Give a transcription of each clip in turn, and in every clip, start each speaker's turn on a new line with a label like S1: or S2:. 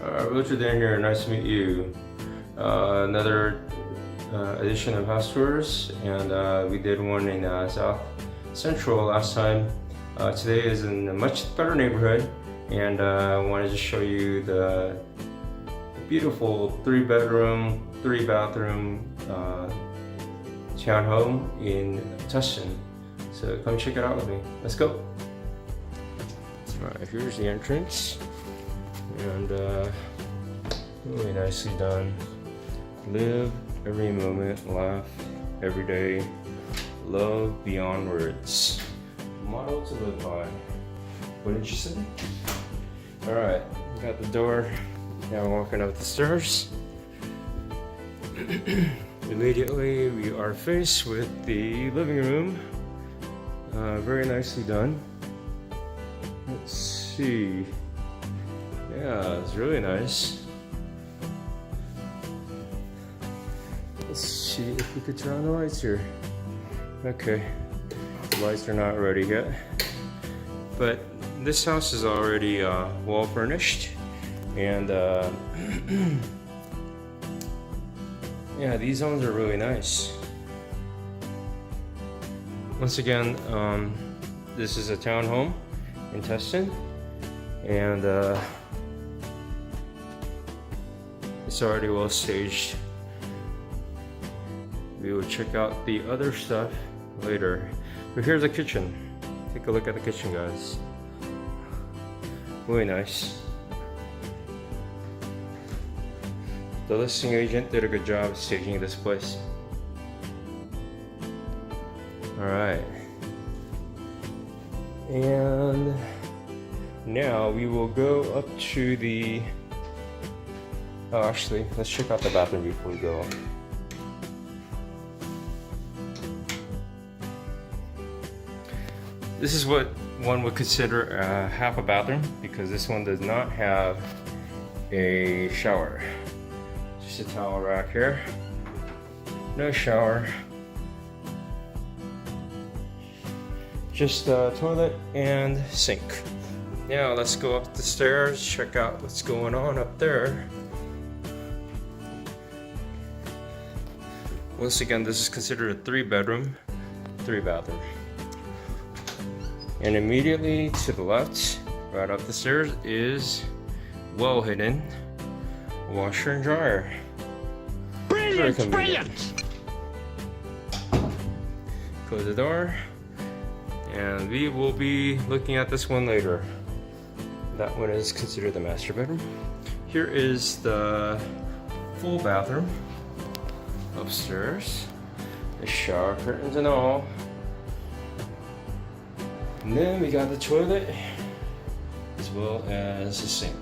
S1: Richard Dan here, nice to meet you. Another edition of house tours, and we did one in South Central last time. Today is in a much better neighborhood, and I wanted to show you the beautiful 3-bedroom, 3-bathroom townhome in Tustin. So come check it out with me. Let's go. Alright, here's the entrance, and really nicely done. Live every moment, laugh every day, love beyond words. Motto to live by. What did you say? Alright, got the door. Now walking up the stairs. Immediately we are faced with the living room. Very nicely done. Let's see. Yeah, it's really nice. Let's see if we could turn on the lights here. Okay, the lights are not ready yet. But this house is already well furnished, and yeah, these homes are really nice. Once again, this is a townhome in Tustin, and it's already well staged. We will check out the other stuff later. But here's the kitchen. Take a look at the kitchen, guys. Really nice. The listing agent did a good job staging this place. Alright. And now we will go up to the... Oh, actually, let's check out the bathroom before we go up. This is what one would consider half a bathroom, because this one does not have a shower. Just a towel rack here. No shower. Just a toilet and sink. Now let's go up the stairs, check out what's going on up there. Once again, this is considered a 3-bedroom, 3-bathroom. And immediately to the left, right up the stairs, is well hidden washer and dryer.
S2: Brilliant, brilliant!
S1: Close the door, and we will be looking at this one later. That one is considered the master bedroom. Here is the full bathroom upstairs, the shower curtains and all. And then we got the toilet as well as the sink.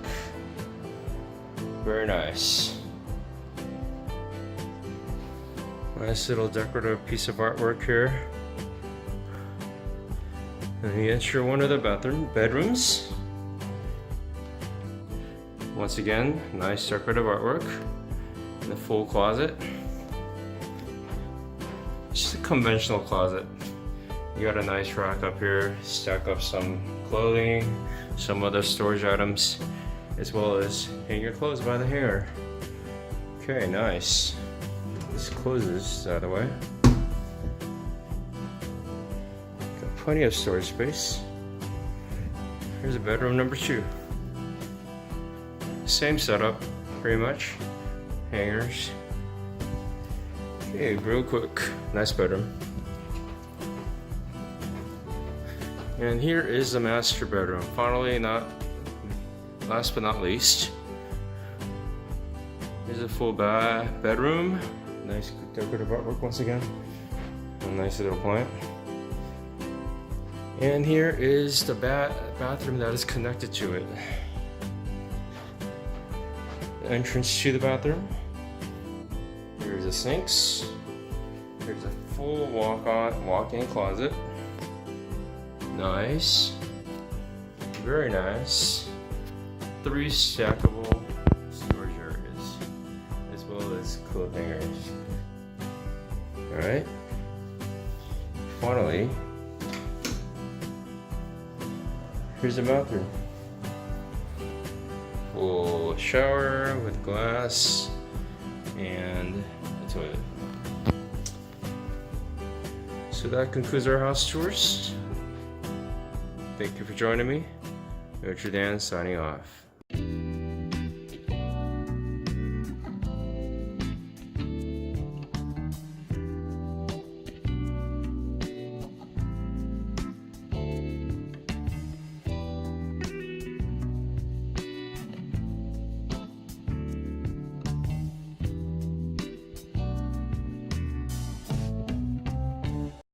S1: Very nice. Nice little decorative piece of artwork here. And we enter one of the bedrooms. Once again, nice decorative artwork. And a full closet. Just a conventional closet. You got a nice rack up here, stack up some clothing, some other storage items, as well as hang your clothes by the hanger. Okay, nice. This closes out of the way. Got plenty of storage space. Here's a bedroom number 2. Same setup, pretty much. Hangers. Okay, real quick, nice bedroom. And here is the master bedroom. Finally, last but not least. Here's a full bedroom. Nice decorative artwork once again. A nice little plant. And here is the bathroom that is connected to it. The entrance to the bathroom. Here's the sinks. Here's a full walk-in closet. Nice. Very nice. 3 stackable storage areas, as well as clothes hangers. Alright. Finally, here's the bathroom. full shower with glass and a toilet. So that concludes our house tours. Thank you for joining me. Richard Dan signing off.